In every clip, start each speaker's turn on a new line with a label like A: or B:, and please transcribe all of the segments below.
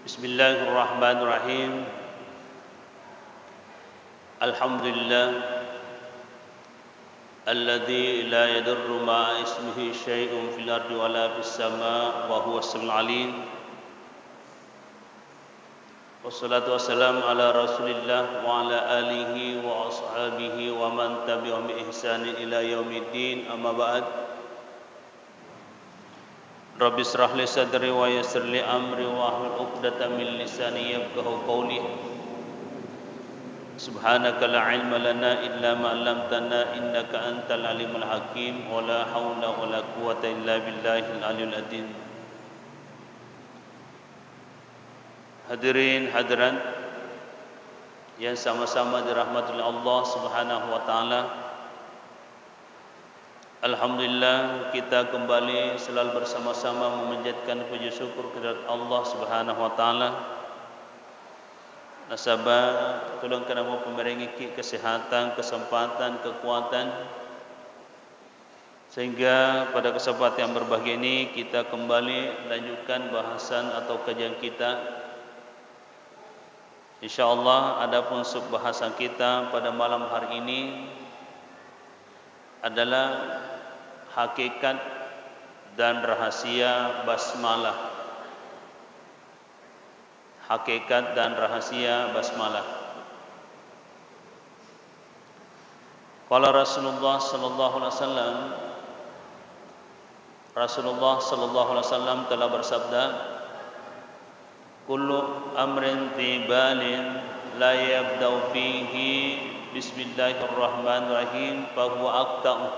A: Bismillahirrahmanirrahim. Alhamdulillah alladzi la yadurru ma'a ismihi syai'un fil ardi wala fis sama' wa huwas samiul alim. Wassalatu wassalamu ala Rasulillah wa ala alihi wa ashabihi wa man tabi'ahum bi ihsanin ila yaumiddin. Amma ba'd. Rabbi israh li sadri wa yassir li amri wa hlul 'uqdatam min lisani yafqahu qawli. Subhanaka la ilma lana illa ma 'allamtana innaka antal alimul hakim wa la haula wa la quwwata illa billahil aliyyil azim. Hadirin hadirat yang sama-sama dirahmati Allah Subhanahu wa taala. Alhamdulillah kita kembali selalu bersama-sama memanjatkan puji syukur kepada Allah Subhanahu wa taala. Nasabah tolong kamu pemberi kesehatan, kesempatan, kekuatan sehingga pada kesempatan yang berbahagia ini kita kembali lanjutkan bahasan atau kajian kita. Insyaallah adapun sub bahasan kita pada malam hari ini adalah hakikat dan rahasia basmalah. Hakikat dan rahasia basmalah. Qala Rasulullah sallallahu alaihi wasallam, Rasulullah sallallahu alaihi wasallam telah bersabda, kullu amrin tibalin la yabda'u fihi bismillahirrahmanirrahim fahuwa aqta'u.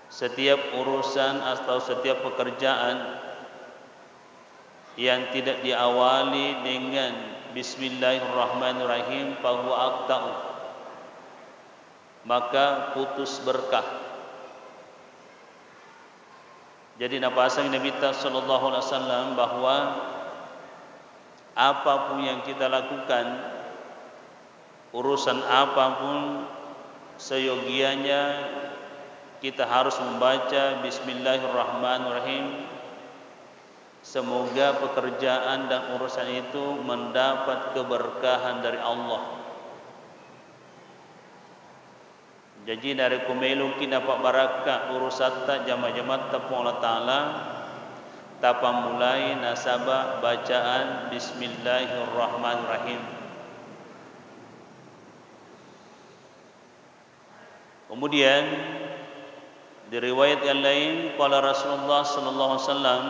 A: Setiap urusan atau setiap pekerjaan yang tidak diawali dengan bismillahirrahmanirrahim fahuwa aqta'u, maka putus berkah. Jadi nafasang Nabi sallallahu alaihi wasallam bahwa apapun yang kita lakukan, urusan apapun seyogianya kita harus membaca bismillahirrahmanirrahim. Semoga pekerjaan dan urusan itu mendapat keberkahan dari Allah. Jadi dari kumelu kita dapat barakah urusan tak jamaah-jamaah tepung Allah Ta'ala tapa mulai nasabah bacaan bismillahirrahmanirrahim. Kemudian di riwayat yang lain qala Rasulullah sallallahu alaihi wasallam,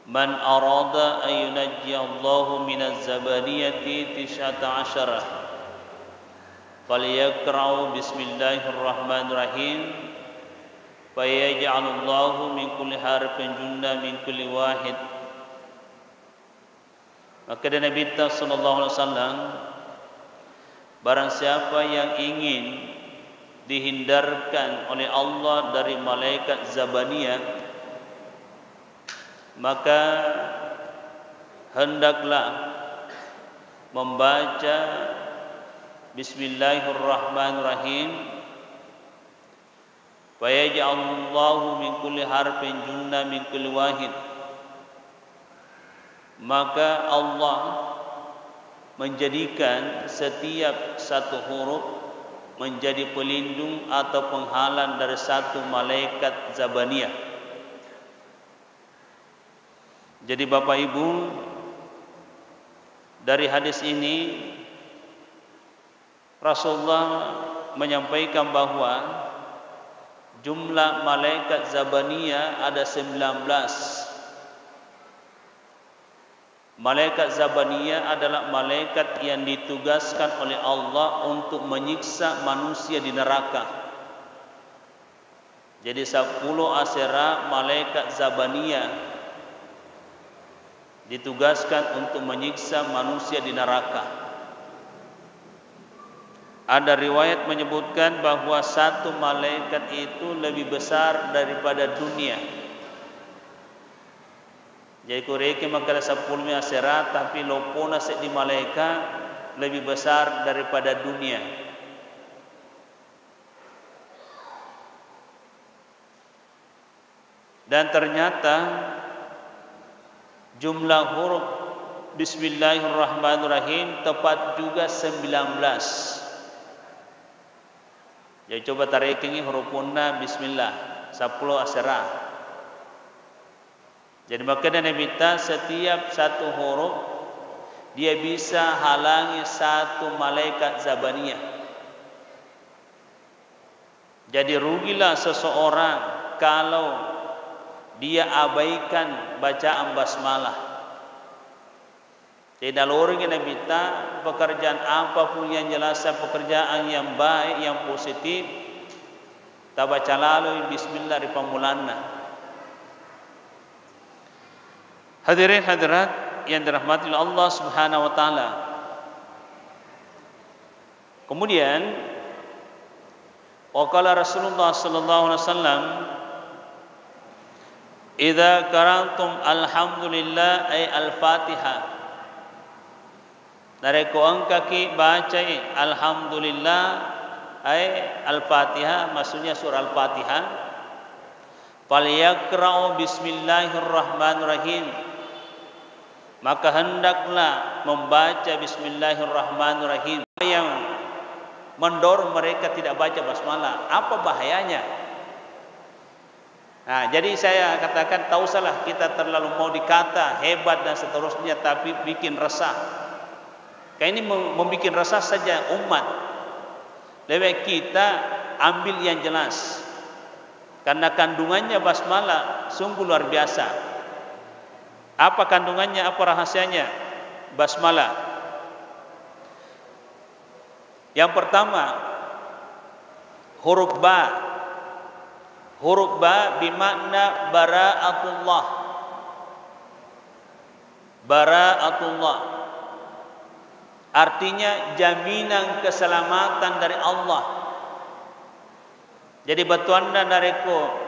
A: man arada an yunajjiya Allahu minaz zabaniyati 19 falyaqra'u bismillahirrahmanirrahim fayaj'alullahu min kulli harfin junna min kulli wahid. Maka dari Nabi sallallahu alaihi wasallam, barang siapa yang ingin dihindarkan oleh Allah dari malaikat zabaniyah, maka hendaklah membaca bismillahirrahmanirrahim wa yaj'alullahu min kulli harfin junna min kulli wahid. Maka Allah menjadikan setiap satu huruf menjadi pelindung atau penghalang dari satu malaikat zabaniyah. Jadi Bapak Ibu, dari hadis ini Rasulullah menyampaikan bahwa jumlah malaikat zabaniyah ada 19. Malaikat zabaniyah adalah malaikat yang ditugaskan oleh Allah untuk menyiksa manusia di neraka. Jadi 10 asera malaikat zabaniyah ditugaskan untuk menyiksa manusia di neraka. Ada riwayat menyebutkan bahwa satu malaikat itu lebih besar daripada dunia. Jadi kureke makala 10 asera tapi lopona di malaikat lebih besar daripada dunia. Dan ternyata Jumlah huruf Bismillahirrahmanirrahim tepat juga 19. Jadi coba tarik ini huruf punna Bismillah 10 asyrah. Jadi makanya Nabi minta setiap satu huruf dia bisa halangi satu malaikat zabaniyah. Jadi rugilah seseorang kalau dia abaikan bacaan basmalah. Tidak lorong yang minta pekerjaan apapun yang jelas, pekerjaan yang baik, yang positif, tak baca lalu Bismillah di pemulana. Hadirin hadirat yang dirahmati Allah Subhanahu wa taala. Kemudian waqala Rasulullah sallallahu alaihi wasallam, idza karantum alhamdulillah ay al-Fatihah. Nareko angkaki baca alhamdulillah ay al-Fatihah, maksudnya surah al-Fatihah. Falyakra'u bismillahirrahmanirrahim. Maka hendaklah membaca bismillahirrahmanirrahim. Yang mendorong mereka tidak baca basmalah, apa bahayanya? Nah, jadi saya katakan tak usahlah kita terlalu mau dikata hebat dan seterusnya, tapi bikin resah. Kayak ini membuat resah saja umat. Lebih kita ambil yang jelas, karena kandungannya basmalah sungguh luar biasa. Apa kandungannya? Apa rahasianya basmalah? Yang pertama, huruf ba. Huruf ba bermakna bara'atullah. Bara'atullah artinya jaminan keselamatan dari Allah. Jadi batuanna nareko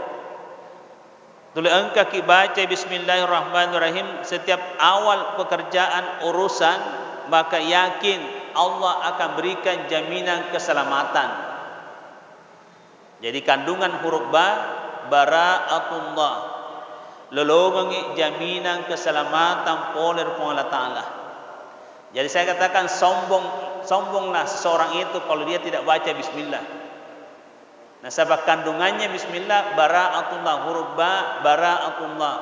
A: tuli engka ki baca bismillahirrahmanirrahim setiap awal pekerjaan urusan, maka yakin Allah akan berikan jaminan keselamatan. Jadi kandungan huruf ba bara'atullah, lolongangi jaminan keselamatan oleh Allah Ta'ala. Jadi saya katakan sombonglah seseorang itu kalau dia tidak baca bismillah. Nah, sebab kandungannya bismillah bara'atullah, huruf ba bara'atullah,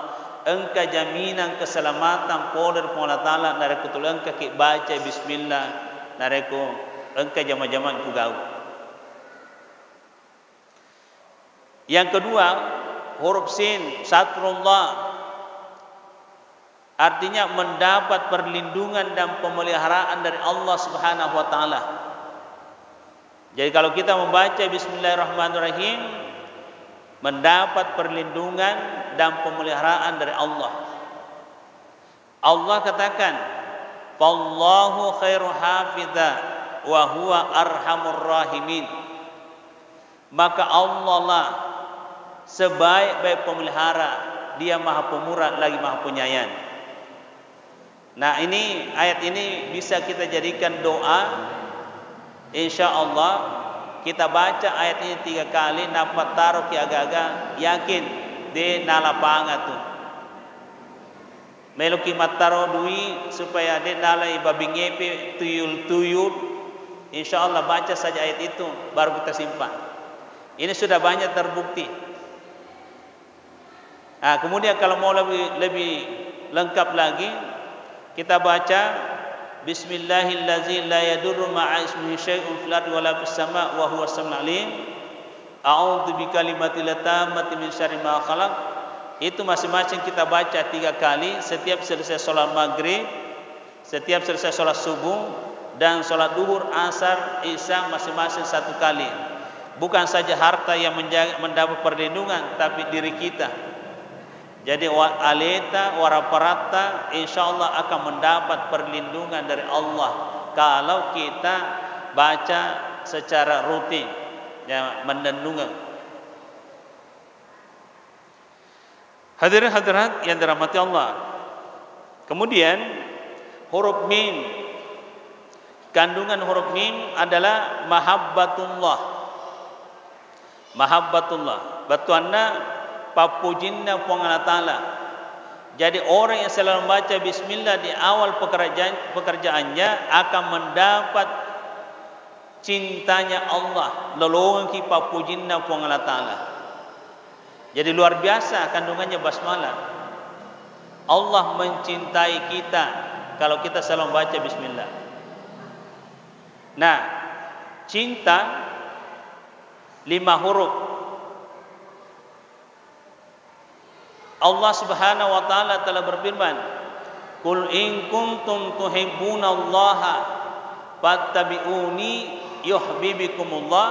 A: engka jaminan keselamatan oleh Allah Ta'ala. Nareko tu engka ki baca bismillah, nareko engka jama-jama ku gau. Yang kedua, huruf sin satrullah, artinya mendapat perlindungan dan pemeliharaan dari Allah Subhanahu wa taala. Jadi kalau kita membaca bismillahirrahmanirrahim, mendapat perlindungan dan pemeliharaan dari Allah. Allah katakan, "Wallahu khairu hafidza wa huwa arhamur rahimin." Maka Allah lah sebaik-baik pemelihara, dia maha pemurah lagi maha penyayang. Nah, ini ayat ini bisa kita jadikan doa. Insya Allah kita baca ayat ini 3 kali, dapat taruh ki agak-agak yakin de nalapanga tu. Meluki mataro dui supaya de nalai babingepe tuyul-tuyul. Insya Allah baca saja ayat itu baru kita simpan. Ini sudah banyak terbukti. Nah, kemudian kalau mau lebih lengkap lagi, kita baca Bismillahirrahmanirrahim, la yadurru ma'a ismihi syai'un fil ardi wa la fis sama' wa huwas samiul alim. A'udzu bikalimatil tammati min syarri ma khalaq. Itu masing-masing kita baca 3 kali setiap selesai salat maghrib, setiap selesai salat subuh, dan salat duhur, asar, isya masing-masing 1 kali. Bukan saja harta yang mendapat perlindungan, tapi diri kita. Jadi aleta waraparata insyaallah akan mendapat perlindungan dari Allah kalau kita baca secara rutin, ya, mendengar. Hadirin hadirat yang dirahmati Allah. Kemudian huruf mim. Kandungan huruf mim adalah mahabbatullah. Mahabbatullah. Batuanna papujinna Allah Ta'ala. Jadi orang yang selalu membaca bismillah di awal pekerjaannya akan mendapat cintanya Allah, lolongan ki papujinna puang Allah Ta'ala. Jadi luar biasa kandungannya basmalah. Allah mencintai kita kalau kita selalu membaca bismillah. Nah, cinta 5 huruf. Allah Subhanahu wa taala telah berfirman, "Qul in kuntum tuhibbunallaha fattabi'uni yuhibbukumullah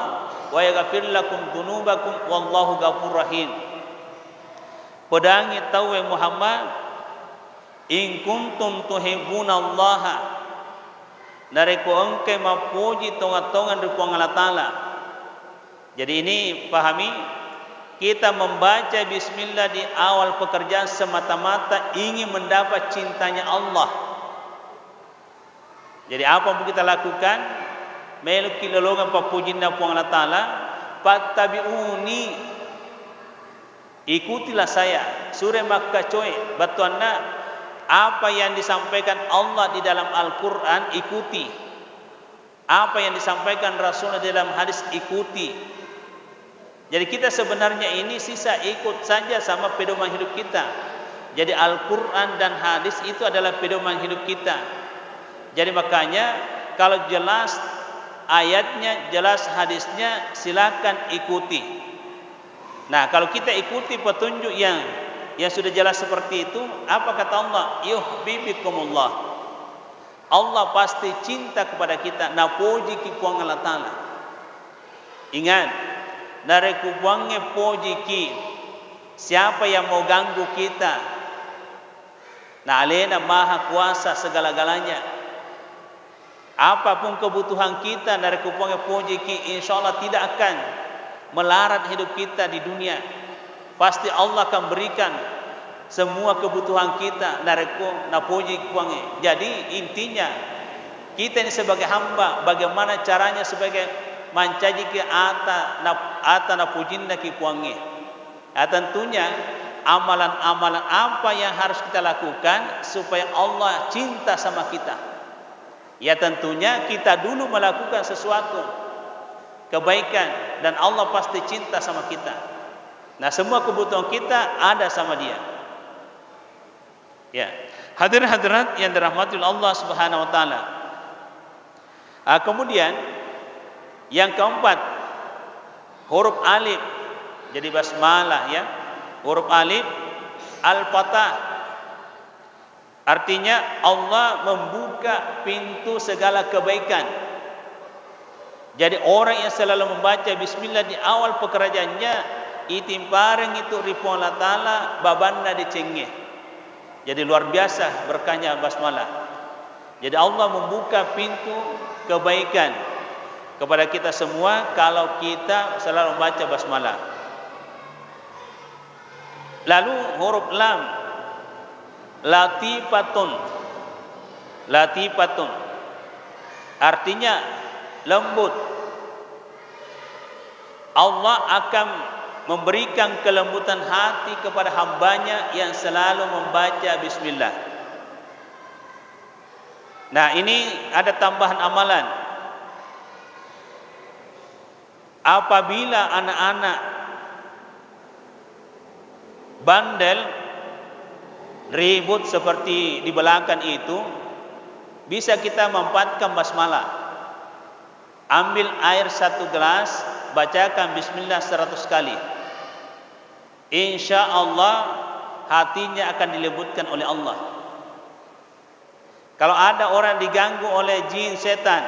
A: wa yaghfir lakum dzunubakum wallahu ghafurur rahim." Pedangi tahu Muhammad, in kuntum tuhibbunallaha, nareko engke mapuji tongan-tongan di Allah Ta'ala. Jadi ini pahami, kita membaca bismillah di awal pekerjaan semata-mata ingin mendapat cintanya Allah. Jadi apa yang kita lakukan? Meluki lolongan papujinna puang Allah Ta'ala, fattabi'uni, ikutilah saya. Surah Makkah coy, batuanna apa yang disampaikan Allah di dalam Al-Quran ikuti. Apa yang disampaikan Rasulullah di dalam hadis ikuti. Jadi kita sebenarnya ini sisa ikut saja sama pedoman hidup kita. Jadi Al-Quran dan hadis itu adalah pedoman hidup kita. Jadi makanya kalau jelas ayatnya, jelas hadisnya, silakan ikuti. Nah, kalau kita ikuti petunjuk yang sudah jelas seperti itu, apa kata Allah? Yuhibbukumullah. Allah pasti cinta kepada kita. Napoji ki puang Allah Ta'ala. Ingat, nareku puangnya poji ki. Siapa yang mau ganggu kita? Nah, alena maha kuasa segala-galanya. Apapun kebutuhan kita dari kupangnya poji ki, insyaallah tidak akan melarat hidup kita di dunia. Pasti Allah akan berikan semua kebutuhan kita dari napoji kupangnya. Jadi intinya kita ini sebagai hamba, bagaimana caranya sebagai mancaji ke ata napujinna ki kupangnya. Tentunya amalan-amalan apa yang harus kita lakukan supaya Allah cinta sama kita. Ya tentunya kita dulu melakukan sesuatu kebaikan dan Allah pasti cinta sama kita. Nah, semua kebutuhan kita ada sama Dia. Ya, hadirin-hadirat yang dirahmati Allah Subhanahu wa taala. Kemudian yang keempat, huruf alif. Jadi basmalah ya. Huruf alif al-fatah. Artinya Allah membuka pintu segala kebaikan. Jadi orang yang selalu membaca bismillah di awal pekerjaannya, itimpareng itu ripu Allah Ta'ala babanna dicengeh. Jadi luar biasa berkahnya basmalah. Jadi Allah membuka pintu kebaikan kepada kita semua kalau kita selalu membaca basmalah. Lalu huruf lam, latifatun. Latifatun artinya lembut. Allah akan memberikan kelembutan hati kepada hambanya yang selalu membaca bismillah. Nah, ini ada tambahan amalan. Apabila anak-anak bandel ribut seperti di belakang itu, bisa kita memanfaatkan basmalah. Ambil air 1 gelas, bacakan bismillah 100 kali. Insya Allah hatinya akan dilembutkan oleh Allah. Kalau ada orang diganggu oleh jin setan,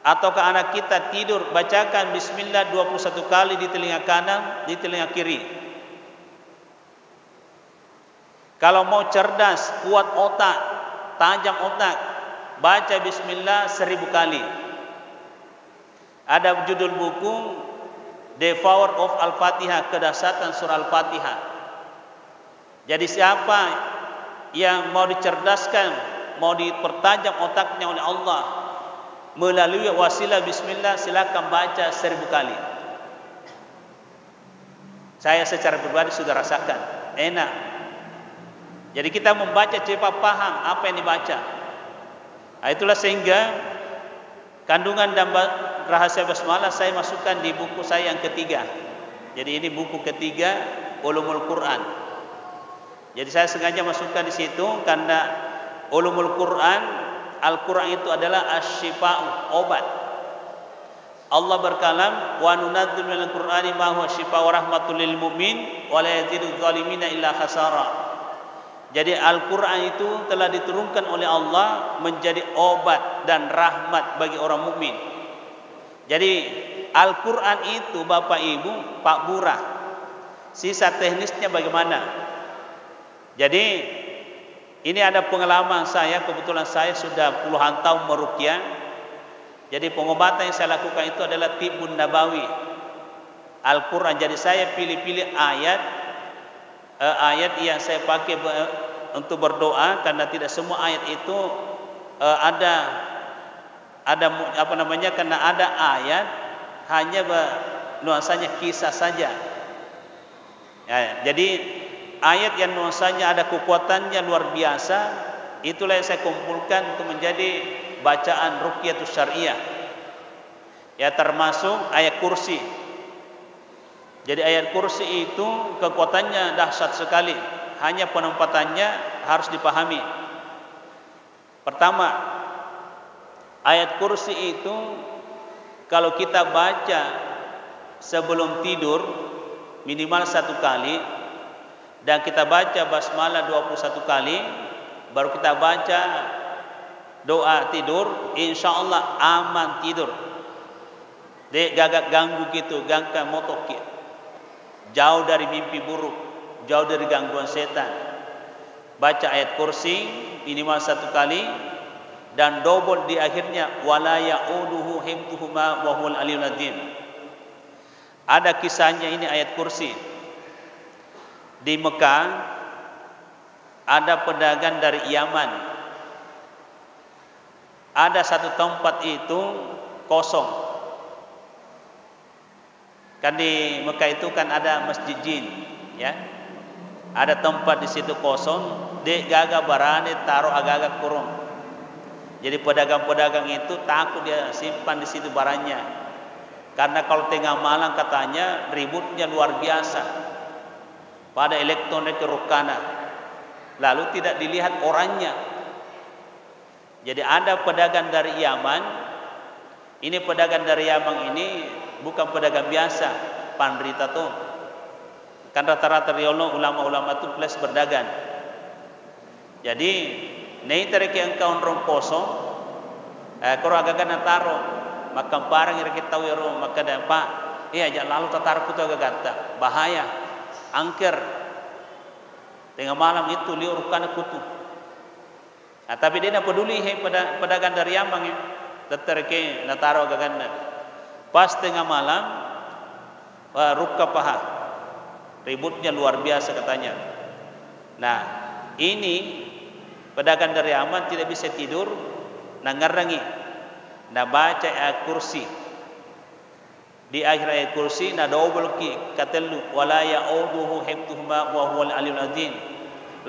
A: ataukah anak kita tidur, bacakan bismillah 21 kali di telinga kanan, di telinga kiri. Kalau mau cerdas, kuat otak, tajam otak, baca bismillah 1000 kali. Ada judul buku The Power of Al-Fatihah, kedahsyatan surah Al-Fatihah. Jadi siapa yang mau dicerdaskan, mau dipertajam otaknya oleh Allah melalui wasilah bismillah, silakan baca 1000 kali. Saya secara pribadi sudah rasakan enak. Jadi kita membaca cepat paham apa yang dibaca. Nah, itulah sehingga kandungan dan rahasia basmalah saya masukkan di buku saya yang ketiga. Jadi ini buku ketiga Ulumul Quran. Jadi saya sengaja masukkan di situ karena Ulumul Quran, Al-Quran itu adalah asy-syifa'u, obat. Allah berkalam, wa nunazzilu minal Qur'ani ma huwa syifaa'un wa rahmatul lil mu'min wa la yazidul zalimina illa khasara. Jadi Al-Quran itu telah diturunkan oleh Allah menjadi obat dan rahmat bagi orang mukmin. Jadi Al-Quran itu Bapak Ibu, Pak Burah, sisa teknisnya bagaimana? Jadi ini ada pengalaman saya, kebetulan saya sudah puluhan tahun meruqyah. Jadi pengobatan yang saya lakukan itu adalah Tibbun Nabawi, Al-Quran. Jadi saya pilih-pilih ayat yang saya pakai untuk berdoa, karena tidak semua ayat itu ada apa namanya, karena ada ayat hanya nuansanya kisah saja. Ya, jadi ayat yang nuansanya ada kekuatannya luar biasa, itulah yang saya kumpulkan untuk menjadi bacaan ruqyatus syariah. Ya, termasuk ayat kursi. Jadi ayat kursi itu kekuatannya dahsyat sekali, hanya penempatannya harus dipahami. Pertama, ayat kursi itu kalau kita baca sebelum tidur minimal 1 kali, dan kita baca basmalah 21 kali, baru kita baca doa tidur, insyaallah aman tidur. Dek gagak ganggu gitu, gangka motok gitu. Jauh dari mimpi buruk, jauh dari gangguan setan. Baca ayat kursi minimal 1 kali, dan double di akhirnya, wala ya'uduhu hifdzuhuma wa huwal aliyyul azim. Ada kisahnya ini ayat kursi. Di Mekah ada pedagang dari Yaman. Ada satu tempat itu kosong. Kan di Mekah itu kan ada masjid jin, ya. Ada tempat di situ kosong, dek gaga barane taruh agak-agak kurung. Jadi pedagang-pedagang itu takut dia simpan di situ barangnya, karena kalau tengah malam katanya ributnya luar biasa pada elektronik rukana, lalu tidak dilihat orangnya. Jadi ada pedagang dari Yaman. Ini pedagang dari Yaman ini bukan pedagang biasa, pandrita tuh. Kan rata-rata riolo ulama-ulama itu plus berdagang. Jadi nei tereke engkau rong poso, koro agak nataro, maka parang yang kita tahu ro, maka dan pak, iya jangan lalu tatar kutu agak gata, bahaya, angker. Tengah malam itu liur kana kutu. Nah, tapi dia tidak peduli pedagang dari Yaman ya, tereke nataro agak ganda. Pas tengah malam, rukka paha, ributnya luar biasa katanya. Nah, ini pedagang dari Yaman tidak bisa tidur, nangarangi, nah baca ayat kursi. Di akhir ayat kursi, nah double ki katelu, wala ya'uduhu hifdzuhuma wa huwal aliyyul azim.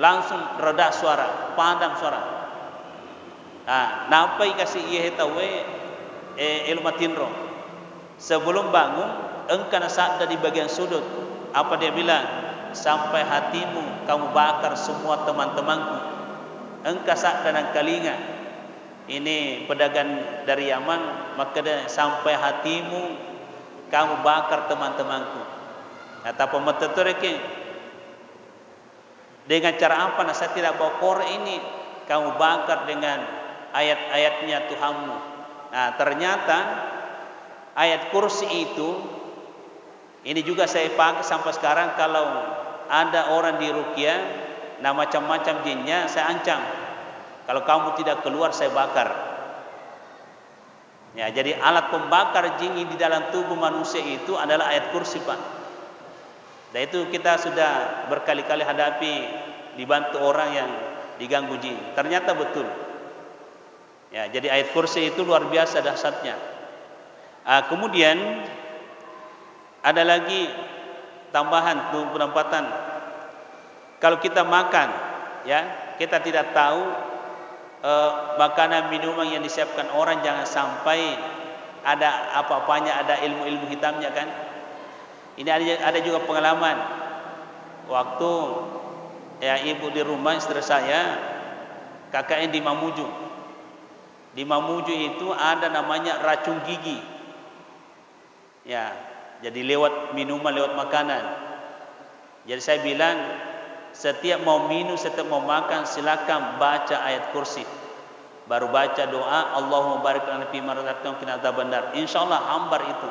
A: Langsung reda suara, padam suara. Nah, napai kasih ieu tahu ilmu tinro. Sebelum bangun, engkau nasabda di bagian sudut. Apa dia bilang? Sampai hatimu kamu bakar semua teman-temanku. Engkau sabda dan kalinga. Ini pedagang dari Yaman, maka dia sampai hatimu kamu bakar teman-temanku. Kata pemetetureke, dengan cara apa? Nah, saya tidak bawa korek ini kamu bakar dengan ayat-ayatnya Tuhanmu. Nah, ternyata ayat kursi itu, ini juga saya pakai sampai sekarang. Kalau ada orang di ruqyah, nah macam-macam jinnya saya ancam, kalau kamu tidak keluar saya bakar. Ya, jadi alat pembakar jin di dalam tubuh manusia itu adalah ayat kursi, Pak. Dan itu kita sudah berkali-kali hadapi, dibantu orang yang diganggu jin. Ternyata betul. Ya, jadi ayat kursi itu luar biasa dahsyatnya. Kemudian ada lagi tambahan penempatan. Kalau kita makan, ya, kita tidak tahu makanan minuman yang disiapkan orang, jangan sampai ada apa-apanya, ada ilmu-ilmu hitamnya kan. Ini ada juga pengalaman waktu ya ibu di rumah istri saya, kakaknya di Mamuju. Di Mamuju itu ada namanya racun gigi. Ya, jadi lewat minuman, lewat makanan. Jadi saya bilang, setiap mau minum, setiap mau makan, silakan baca ayat kursi. Baru baca doa, Allahumma barik lana fima razaqtana wa qina adzabannar. Insyaallah hambar itu.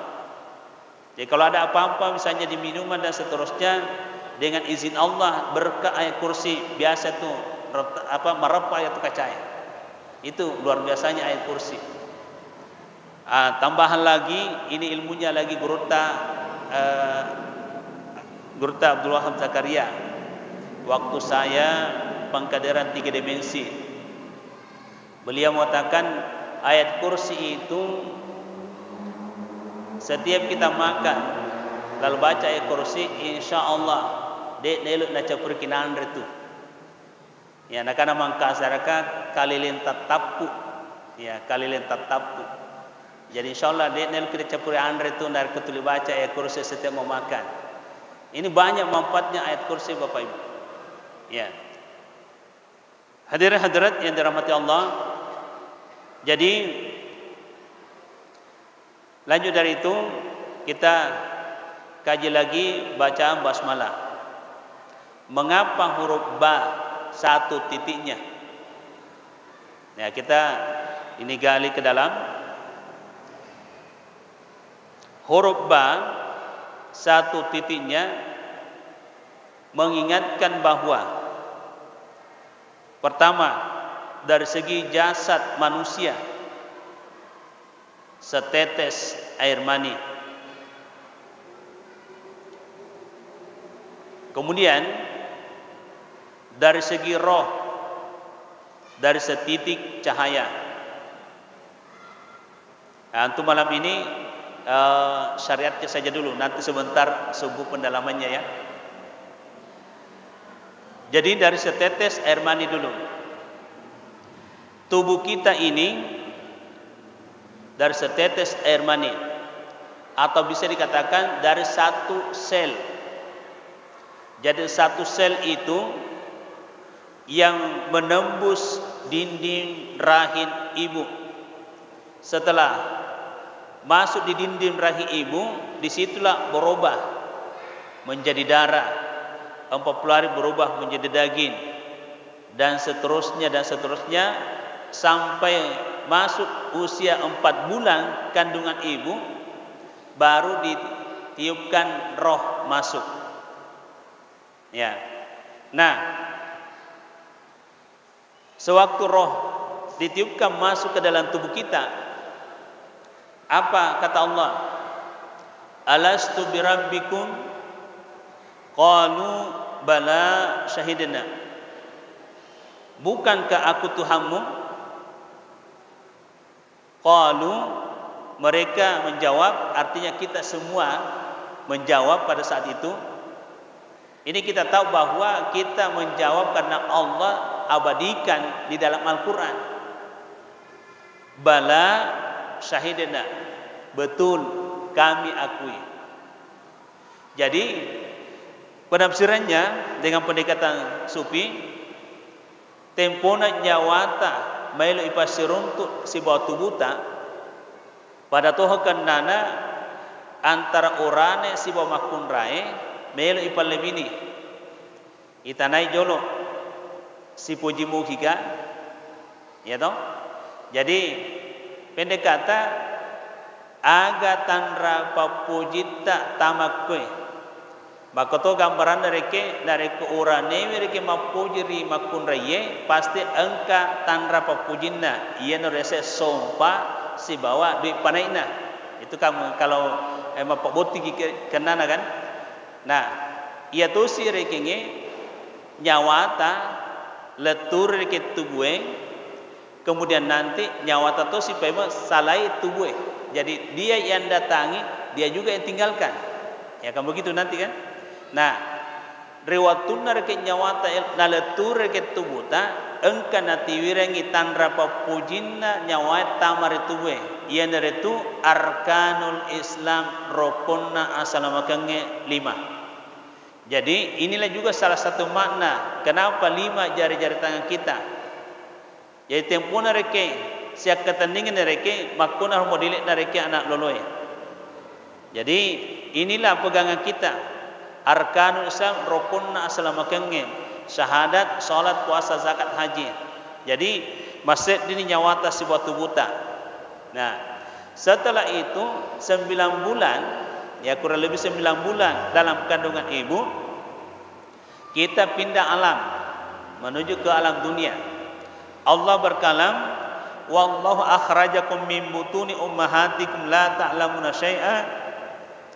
A: Jadi kalau ada apa-apa misalnya di minuman dan seterusnya, dengan izin Allah berkah ayat kursi, biasa tuh merepah ayat kacaya. Itu luar biasanya ayat kursi. Tambahan lagi, ini ilmunya lagi Gurta Abdul Wahab Zakaria. Waktu saya pengkaderan 3 dimensi, beliau mengatakan ayat kursi itu setiap kita makan lalu baca ayat kursi, insya Allah dek neluk na capur kinan retu. Ya, nakana mangkasaraka kalilin tatapu. Ya, kalilin tatapu. Jadi insya Allah dek neluk kita capur andre tu dari ketuli baca ayat kursi setiap mau makan. Ini banyak manfaatnya ayat kursi Bapak Ibu. Ya. Hadirin hadirat yang dirahmati Allah. Jadi lanjut dari itu kita kaji lagi bacaan basmalah. Mengapa huruf ba satu titiknya? Ya, kita ini gali ke dalam. Huruf ba satu titiknya mengingatkan bahwa pertama, dari segi jasad manusia, setetes air mani. Kemudian dari segi roh, dari setitik cahaya. Nah, untuk malam ini syariatnya saja dulu, nanti sebentar subuh pendalamannya ya. Jadi dari setetes air mani dulu. Tubuh kita ini dari setetes air mani, atau bisa dikatakan dari satu sel. Jadi satu sel itu yang menembus dinding rahim ibu. Setelah masuk di dinding rahim ibu, disitulah berubah menjadi darah. 40 hari berubah menjadi daging, dan seterusnya sampai masuk usia 4 bulan kandungan ibu, baru ditiupkan roh masuk. Ya. Nah, sewaktu roh ditiupkan masuk ke dalam tubuh kita, apa kata Allah? Alastu birabbikum? Qalu bala syahidna. Bukankah aku Tuhanmu? Qalu, mereka menjawab, artinya kita semua menjawab pada saat itu. Ini kita tahu bahwa kita menjawab karena Allah abadikan di dalam Al-Quran. Bala syahidna, betul kami akui. Jadi penafsirannya dengan pendekatan sufi, tempona nyawata mailu ipasiruntu si bawa tubuta pada tohokan nana antara orane si bawa makun rae mailu ipalebini itanai jolo si puji muhika, ya toh. Jadi pendek kata aga tanra papujita tamakwe. Maka to gambaran dari ke urane mereka mapujiri makun raye pasti engka tanra papujinna ia norese sompa si bawa duit panaina. Itu kamu kalau mapak boti kenana kan. Nah, ia tu si rekinge nyawata letur reke tubuhe, kemudian nanti nyawata tu si pema salai tubuhe. Jadi dia yang datangi, dia juga yang tinggalkan. Ya kan begitu nanti kan. Nah, rewatuna reke nyawata naletur reke tubuta engka natiwirengi tanra papujinna nyawat tamari tuwe ia neretu arkanul Islam rokunna asalamakange 5. Jadi inilah juga salah satu makna kenapa 5 jari-jari tangan kita. Jadi tempuna reke siak ketandingan reke makuna modilik reke anak loloy. Jadi inilah pegangan kita. Arkanul Islam rokunna asalamakange syahadat, salat, puasa, zakat, haji. Jadi masjid ini nyawata sebuah tubuta. Nah, setelah itu 9 bulan, ya kurang lebih 9 bulan dalam kandungan ibu, kita pindah alam menuju ke alam dunia. Allah berkalam, wallahu akhrajakum min butuni ummahatikum la ta'lamuna syai'a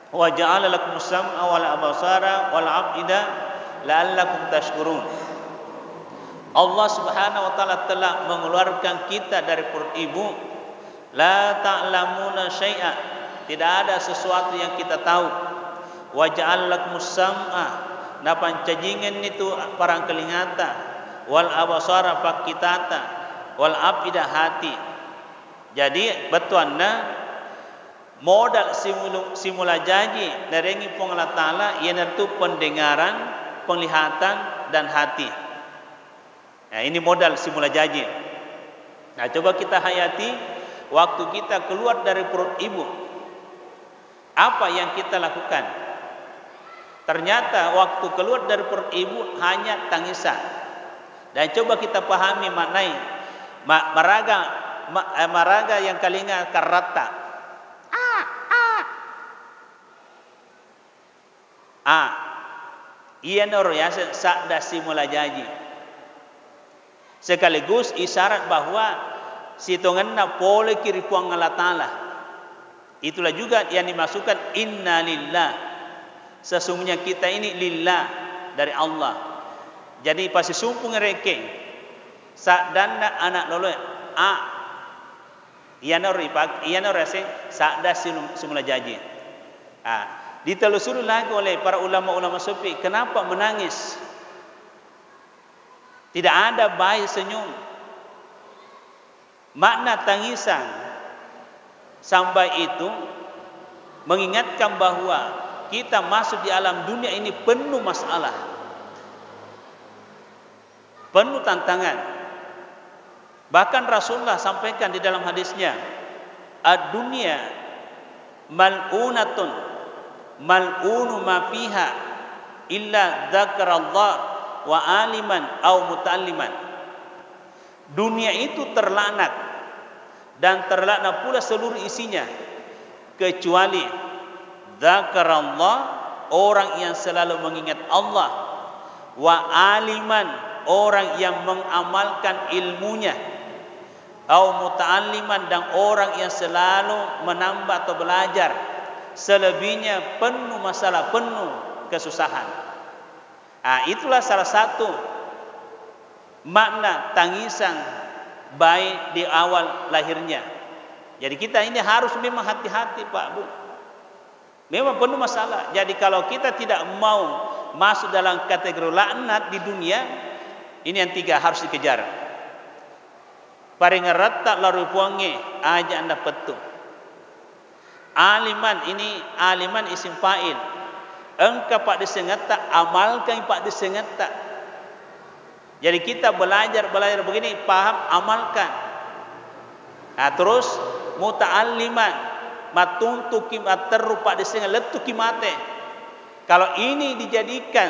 A: wa ja'ala lakum sam'a wal absara wal af'ida la'allakum tashkurun. Allah Subhanahu wa taala telah mengeluarkan kita dari perut ibu, la ta'lamuna syai'a, tidak ada sesuatu yang kita tahu. Wa ja'ala lakum sam'a, napan cajingan itu parang kelingata, wal absara pakitata, wal af'ida hati. Jadi betuanna modal simula janji narengi pong Allah Ta'ala iaitu pendengaran, penglihatan dan hati. Nah, ini modal simula janji. Nah, coba kita hayati waktu kita keluar dari perut ibu. Apa yang kita lakukan? Ternyata waktu keluar dari perut ibu hanya tangisan. Dan coba kita pahami maknai maraga yang kalinga karata. Ia nor ya sakda simula janji. Sekaligus isyarat bahwa sitonganna pole kiri kuang Allah Ta'ala. Itulah juga yang dimasukkan inna lillah. Sesungguhnya kita ini lillah dari Allah. Jadi pasti sumpung reke sakdanda anak lolo ia nor sakda simula janji. Ditelusuri lagi oleh para ulama-ulama sufi, kenapa menangis? Tidak ada bayi senyum. Makna tangisan sampai itu mengingatkan bahwa kita masuk di alam dunia ini penuh masalah, penuh tantangan. Bahkan Rasulullah sampaikan di dalam hadisnya, ad-dunya mal'unatun mal'unu ma fiha illa dzakarallah wa aliman au muta'alliman. Dunia itu terlaknat dan terlaknat pula seluruh isinya kecuali dzakarallah, orang yang selalu mengingat Allah, wa aliman, orang yang mengamalkan ilmunya, au muta'alliman, dan orang yang selalu menambah atau belajar. Selebihnya penuh masalah, penuh kesusahan. Itulah salah satu makna tangisan bayi di awal lahirnya. Jadi kita ini harus memang hati-hati Pak Bu. Memang penuh masalah. Jadi kalau kita tidak mau masuk dalam kategori laknat di dunia, ini yang 3 harus dikejar. Paring retak laru puange aja anda petu. Aliman, ini aliman isim fa'il. Engkau pak disengata, amalkan pak disengata. Jadi kita belajar begini, paham, amalkan. Terus muta'alliman, matuntuki materu pak disengat letuki mate. Kalau ini dijadikan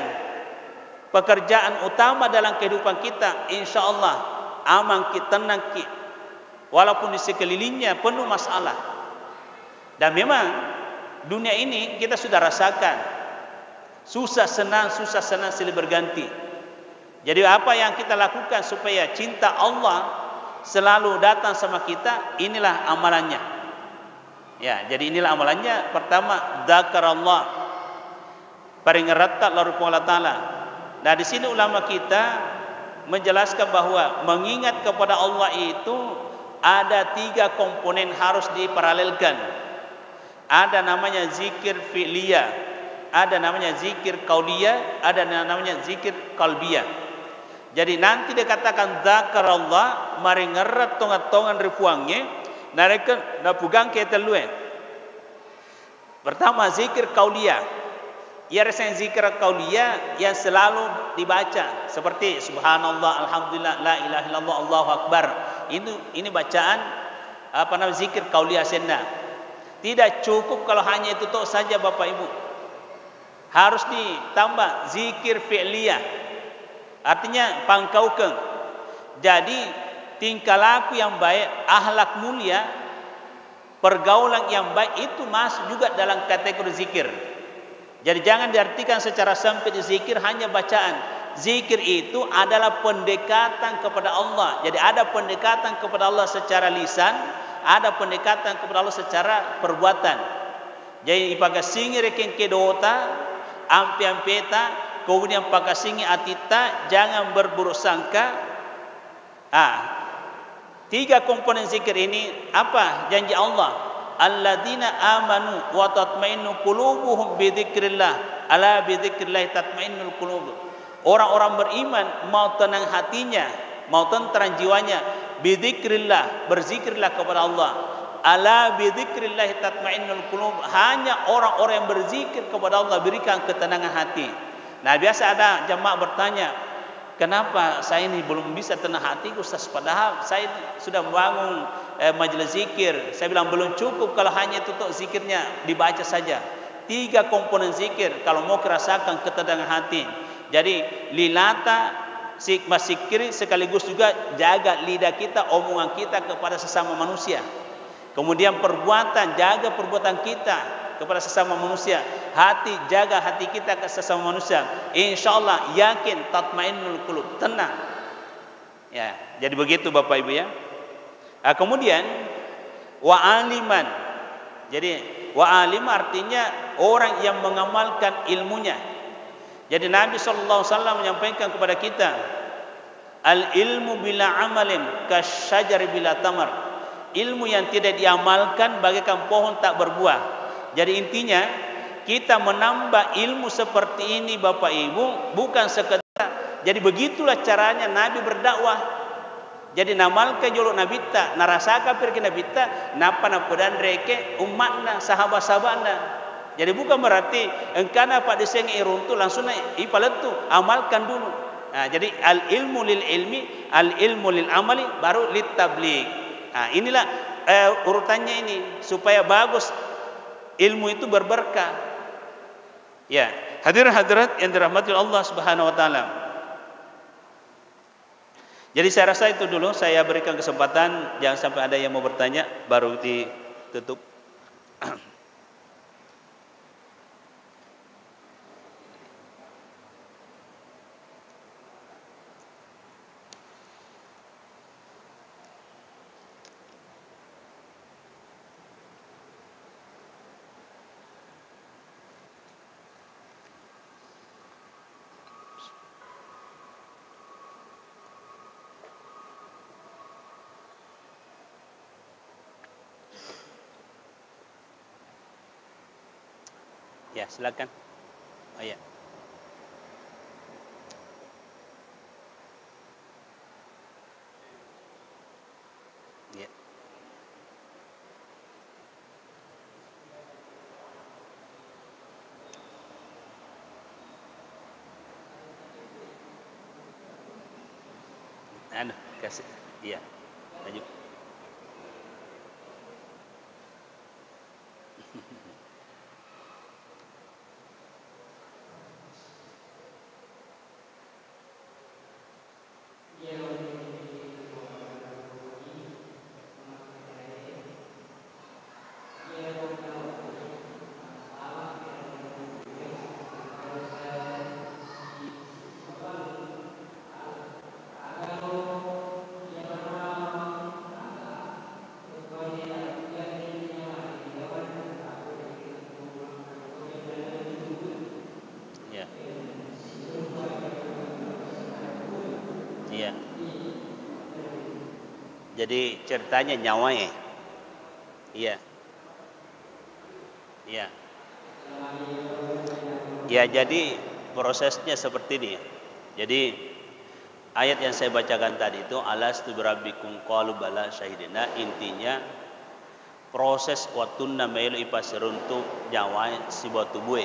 A: pekerjaan utama dalam kehidupan kita, insya Allah aman kita, tenang kita. Walaupun di sekelilingnya penuh masalah. Dan memang dunia ini kita sudah rasakan susah senang silih berganti. Jadi apa yang kita lakukan supaya cinta Allah selalu datang sama kita, inilah amalannya. Ya, jadi inilah amalannya. Pertama, dzakarallah, paring ratat lalu Allah Ta'ala. Nah, di sini ulama kita menjelaskan bahwa mengingat kepada Allah itu ada 3 komponen harus diparalelkan. Ada namanya zikir fi'liyah, ada namanya zikir qauliyah, ada namanya zikir qalbiyah. Jadi nanti dikatakan zakarallah, mari ngerat tongan-tongan ripuangnya, nareken na pugang ke telue. Pertama zikir qauliyah. Ya rasa zikir qauliyah yang selalu dibaca seperti subhanallah, alhamdulillah, la ilaha illallah, Allahu akbar. Ini bacaan apa namanya zikir qauliyah senna. Tidak cukup kalau hanya itu toh saja Bapak Ibu. Harus ditambah zikir fi'liyah. Artinya pangkaukeun. Jadi tingkah laku yang baik, akhlak mulia, pergaulan yang baik itu masuk juga dalam kategori zikir. Jadi jangan diartikan secara sempit zikir hanya bacaan. Zikir itu adalah pendekatan kepada Allah. Jadi ada pendekatan kepada Allah secara lisan, ada pendekatan kepada Allah secara perbuatan. Jadi ipagasingi reken kedota, ampe-ampeta, kemudian pagasingi atita, jangan berburuk sangka. Tiga komponen zikir ini apa? Janji Allah. Alladzina amanu wa tatmainnu qulubuhum bi dzikrillah, ala bi dzikrillah tatmainnul qulub. Orang-orang beriman mau tenang hatinya, mau tenteram jiwanya, bi dzikrillah, berzikirlah kepada Allah. Ala bi dzikrillah tatmainnul qulub. Hanya orang-orang yang berzikir kepada Allah berikan ketenangan hati. Nah, biasa ada jemaah bertanya, kenapa saya ini belum bisa tenang hati Ustaz, padahal saya sudah membangun majelis zikir. Saya bilang belum cukup kalau hanya itu zikirnya dibaca saja. Tiga komponen zikir kalau mau merasakan ketenangan hati. Jadi lilata zikir sekaligus juga jaga lidah kita, omongan kita kepada sesama manusia. Kemudian perbuatan, jaga perbuatan kita kepada sesama manusia. Hati, jaga hati kita ke sesama manusia. Insyaallah yakin tatmainnul qulub, tenang. Ya, jadi begitu Bapak Ibu ya. Kemudian wa aliman. Jadi wa alim artinya orang yang mengamalkan ilmunya. Jadi Nabi sallallahu alaihi wasallam menyampaikan kepada kita, al ilmu bila amalin kasyajari bila tamar. Ilmu yang tidak diamalkan bagaikan pohon tak berbuah. Jadi intinya kita menambah ilmu seperti ini Bapak Ibu bukan sekedar. Jadi begitulah caranya Nabi berdakwah. Jadi namalkan jolok nabita, narasaka pergi nabita, napa napodan reke umatna, sahabat-sahabatna. Jadi bukan berarti engkana pada sengi iruntu langsung ipaletu, amalkan dulu. Nah, jadi al ilmu lil ilmi, al ilmu lil amali, baru lit tabligh. Nah, inilah urutannya ini supaya bagus, ilmu itu berberkah. Ya, hadirin hadirat yang dirahmati Allah Subhanahu wa taala. Jadi saya rasa itu dulu, saya berikan kesempatan, jangan sampai ada yang mau bertanya baru ditutup. Ya, silakan. Oh ya. Ya. Kasih. Iya. Lanjut. Iya. Jadi ceritanya nyawanya. Iya. Iya. Ya, jadi prosesnya seperti ini. Jadi ayat yang saya bacakan tadi itu alastu birabbikum qalu bala syahidina, intinya proses watunna melu ipasiruntuk nyawa si tubuh.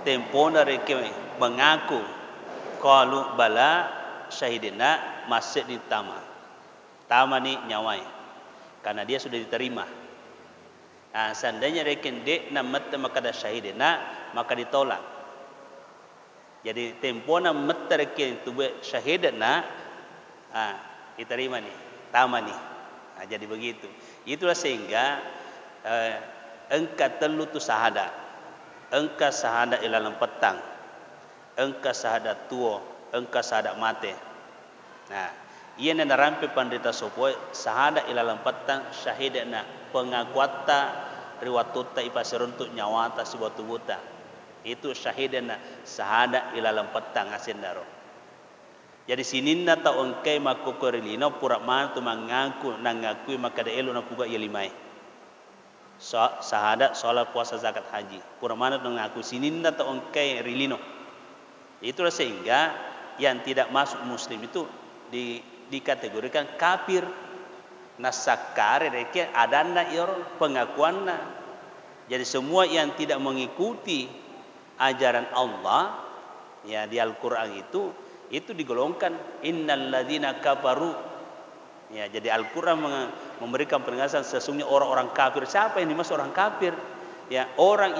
A: Tempo mereka mengaku qalu bala syahidina masih di tama ni nyawai karena dia sudah diterima. Seandainya reken dek namat maka ada syahidina maka ditolak. Jadi tempo namat reken tu syahidina diterima nih, tama nih. Jadi begitu. Itulah sehingga engka telu tu sahada. Engka sahada ilalang petang. Engka sahada tua, engka sahada mate. Ia nana rampe pandita sopo sahada ilalang petang syahidina pengakuata riwatuta ipasiruntuk nyawata sebuah tubuta. Itu syahidina sahada ilalang petang asendaro. Jadi sininna ta ongkai makokorilino pura mantu mengaku nangakui maka da elu na puga ia limai. Sahada salat puasa zakat haji. Pura mantu mengaku sininna ta ongkai rilino. Itulah sehingga yang tidak masuk muslim itu dikategorikan kafir. Nasakare reke adana yor pengakuanna. Jadi semua yang tidak mengikuti ajaran Allah ya di Al-Qur'an itu digolongkan innal ladzina kafaru. Ya, jadi Al-Qur'an memberikan penegasan sesungguhnya orang-orang kafir. Siapa yang dimaksud orang kafir? Ya, orang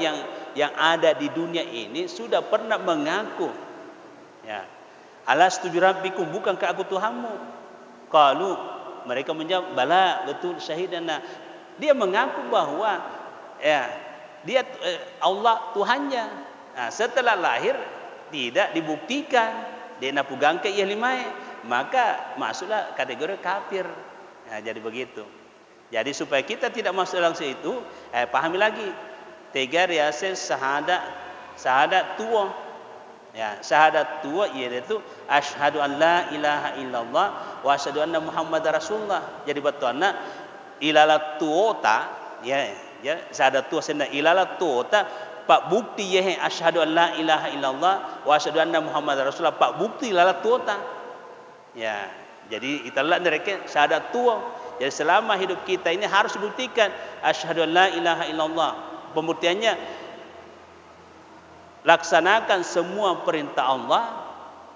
A: yang ada di dunia ini sudah pernah mengaku ya, alastu birabbikum, bukankah aku Tuhanmu? Qalu, mereka menjawab bala, betul syahidana. Dia mengaku bahwa ya dia Allah Tuhannya. Setelah lahir tidak dibuktikan dia napu gangke ia limai, maka masuklah kategori kafir. Jadi begitu. Jadi supaya kita tidak masuk dalam situ, pahami lagi. Tiga riasen syahadat tua. Ya, syahadat tua yaitu asyhadu an la ilaha illallah wa asyhadu anna muhammadar rasulullah. Jadi betulna ilalat tuota ya syahadat tua senda ilalat tuota pak bukti ye asyhadu an la ilaha illallah wa asyhadu anna muhammadar rasulullah, pak bukti ilalat tuota. Ya, jadi itulah mereka syahadat tua. Jadi selama hidup kita ini harus dibuktikan asyhadu an la ilaha illallah. Pembuktiannya laksanakan semua perintah Allah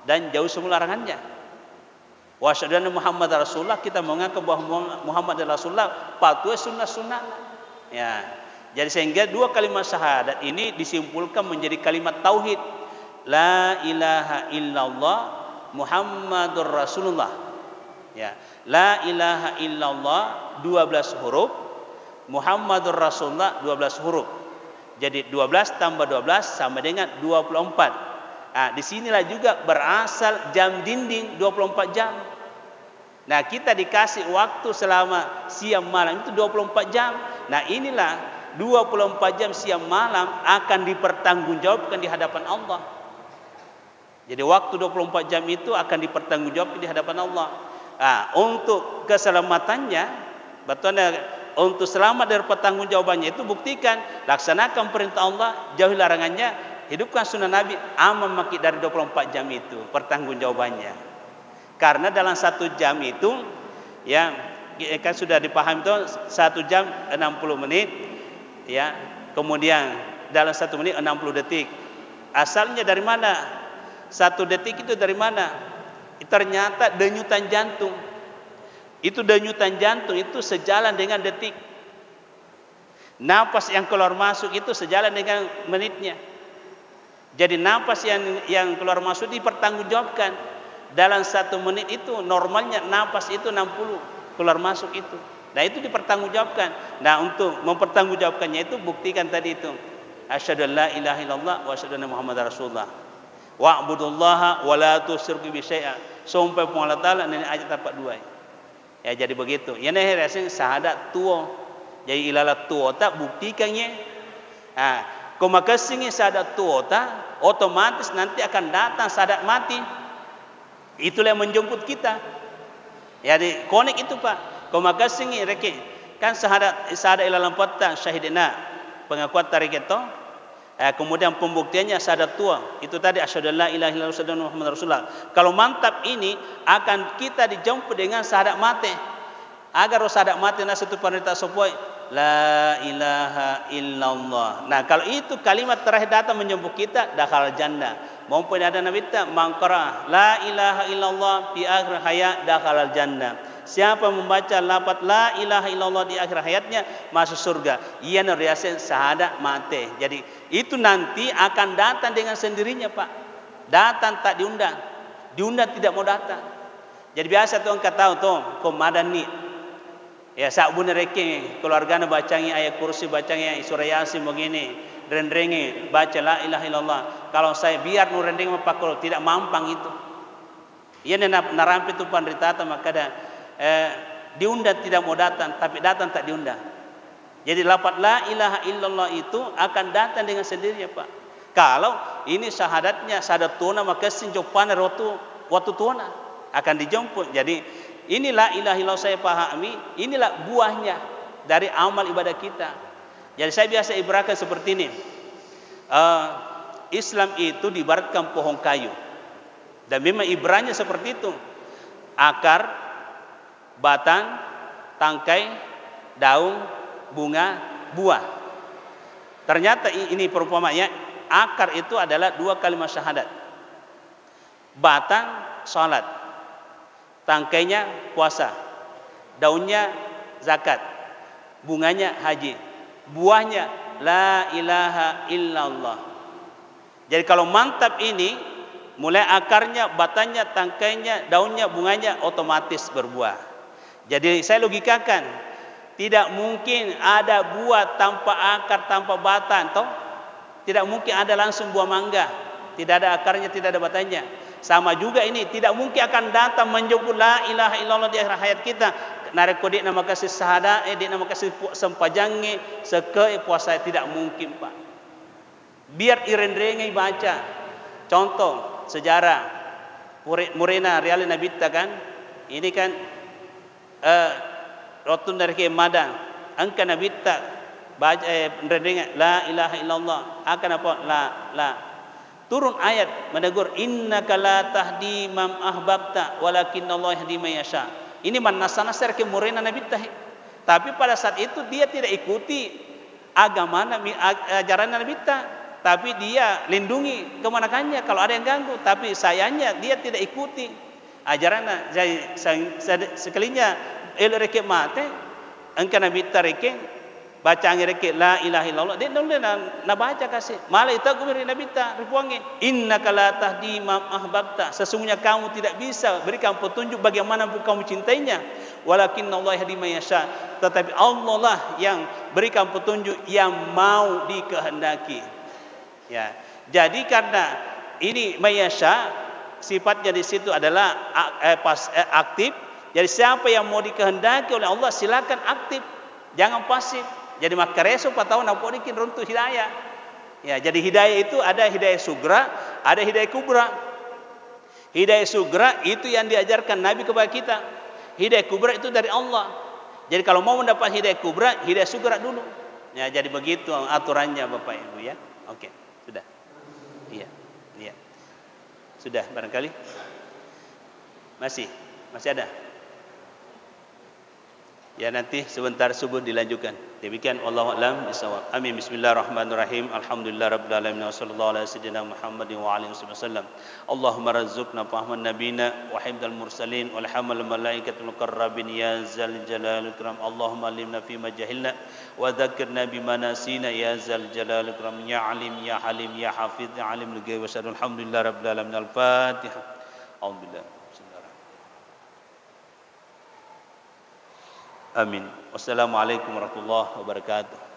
A: dan jauh semua larangannya. Wa asyhadu anna muhammadar rasulullah, kita mengaku bahwa Muhammad adalah rasulullah, patuhi sunnah-sunnah. Ya. Jadi sehingga dua kalimat syahadat ini disimpulkan menjadi kalimat tauhid. La ilaha illallah Muhammadur Rasulullah. Ya. La ilaha illallah 12 huruf, Muhammadur Rasulullah 12 huruf. Jadi 12 tambah 12 sama dengan 24. Disinilah juga berasal jam dinding 24 jam. Nah, kita dikasih waktu selama siang malam itu 24 jam. Nah, inilah 24 jam siang malam akan dipertanggungjawabkan di hadapan Allah. Jadi waktu 24 jam itu akan dipertanggungjawabkan di hadapan Allah. Untuk keselamatannya, betulnya untuk selamat dari pertanggungjawabannya itu buktikan, laksanakan perintah Allah, jauhi larangannya, hidupkan sunnah Nabi, aman maki dari 24 jam itu pertanggungjawabannya. Karena dalam 1 jam itu ya kan sudah dipahami itu 1 jam 60 menit ya. Kemudian dalam 1 menit 60 detik. Asalnya dari mana? 1 detik itu dari mana? Ternyata denyutan jantung. Itu denyutan jantung itu sejalan dengan detik. Napas yang keluar masuk itu sejalan dengan menitnya. Jadi napas yang keluar masuk dipertanggungjawabkan. Dalam 1 menit itu normalnya napas itu 60 keluar masuk itu. Nah, itu dipertanggungjawabkan. Nah, untuk mempertanggungjawabkannya itu buktikan tadi itu. Asyhadu an la ilaha illallah wa asyhadu anna muhammadar rasulullah. Wa'budullaha wa la tusyriku bihi syai'a. Sampai Allah Taala ini ayat 42. Ya, jadi begitu. Ya, nih rasanya syahadat tua. Jadi ilalat tua tak buktikannya. Komakasingnya syahadat tua tak otomatis nanti akan datang syahadat mati. Itulah yang menjemput kita. Jadi konek itu Pak. Komakasingnya reke kan syahadat ilalan patang syahidina pengakuan tarik itu Kemudian pembuktiannya syahadat tua. Itu tadi asyhadu alla ilaha illallah wa asyhadu anna muhammadar rasulullah. Kalau mantap ini akan kita dijemput dengan syahadat mati. Agar syahadat mati na satu panita sopoi la ilaha illallah. Nah, kalau itu kalimat terakhir datang menjemput kita dakhala jannah. Maupun ada nabi ta mangqara la ilaha illallah fi akhir hayat dakhala jannah. Siapa membaca lafaz la ilaha illallah di akhir hayatnya masuk surga. Ia nuriasin syahadat mati. Jadi itu nanti akan datang dengan sendirinya, Pak. Datang tak diundang. Diundang tidak mau datang. Jadi biasa tuh engkau tahu tuh komadan ni. Ya sak bune reke keluargana bacanya ayat kursi bacanya surah yasin begini rendrengi baca la ilaha illallah. Kalau saya biar nu rendeng mapakul tidak mampang itu. Ia narampi tu pandritata maka ada diundang tidak mau datang tapi datang tak diundang. Jadi lafaz la ilaha illallah itu akan datang dengan sendirinya, Pak. Kalau ini syahadatnya syahadat tuna maka sinjopana waktu tuna akan dijemput. Jadi inilah ilaha illallah saya pahami, inilah buahnya dari amal ibadah kita. Jadi saya biasa ibaratkan seperti ini. Islam itu diibaratkan pohon kayu. Dan memang ibaratnya seperti itu. Akar, batang, tangkai, daun, bunga, buah. Ternyata ini perumpamannya, akar itu adalah 2 kalimat syahadat. Batang salat, tangkainya puasa, daunnya zakat, bunganya haji, buahnya la ilaha illallah. Jadi kalau mantap ini, mulai akarnya, batangnya, tangkainya, daunnya, bunganya otomatis berbuah. Jadi saya logikakan, tidak mungkin ada buah tanpa akar, tanpa batang, toh? Tidak mungkin ada langsung buah mangga, tidak ada akarnya, tidak ada batangnya. Sama juga ini, tidak mungkin akan datang menjemput la ilaha illallah di akhir hayat kita. Narik kodik nama kasih sahada, dia nama kasih sempajangi, seke puasa, tidak mungkin, Pak. Biar irendrengi baca. Contoh sejarah Murena Real Nabita kan, ini kan rotun dari Madang, angka Nabita baca irendrengi la ilaha illallah, akan apa la turun ayat menegur innaka la tahdi man ahbabta walakinnallaha yahdi man yasha. Ini nasar ke Murena Nabi Tah. Tapi pada saat itu dia tidak ikuti agama Nabi, ajaran Nabi Tah, tapi dia lindungi kemanakannya kalau ada yang ganggu, tapi sayangnya dia tidak ikuti ajaran. Jadi sekalinya elreke mate engka Nabi Tah reke baca ngereke la ilaha illallah dia nulis na baca kasih malah itu gumiri Nabi ta ripuangi innaka la tahdi man ahbabta, sesungguhnya kamu tidak bisa berikan petunjuk bagaimana kamu cintainya, walakinnallaha yahdi man yasha, tetapi Allah lah yang berikan petunjuk yang mau dikehendaki. Ya, jadi karena ini man yasha sifatnya di situ adalah aktif. Jadi siapa yang mau dikehendaki oleh Allah silakan aktif, jangan pasif. Jadi maka reso patau na podikin runtuh hidayah. Ya, jadi hidayah itu ada hidayah sugra, ada hidayah kubra. Hidayah sugra itu yang diajarkan Nabi kepada kita. Hidayah kubra itu dari Allah. Jadi kalau mau mendapat hidayah kubra, hidayah sugra dulu. Ya, jadi begitu aturannya Bapak Ibu ya. Oke, sudah. Iya. Iya. Sudah barangkali? Masih ada. Ya nanti sebentar subuh dilanjutkan. Demikian wallahu a'lam bishawab. Amin. Bismillahirrahmanirrahim. Alhamdulillahirabbil alamin wa sallallahu ala sayyidina Muhammadin wa alihi wasallam. Allahumma razuqna fahman nabiyina wa hifdzal mursalin wal hamal malaikatul muqarrabin ya zal jalal ikram. Allahumma alimna fi ma jahilna wa dzakkirna bima nasina ya zal jalal ikram. Ya alim ya halim ya hafiz ya alim al-ghaib wa syahadu. Alhamdulillahirabbil alamin. Al-Fatihah. Alhamdulillah. Amin. Wassalamualaikum warahmatullahi wabarakatuh.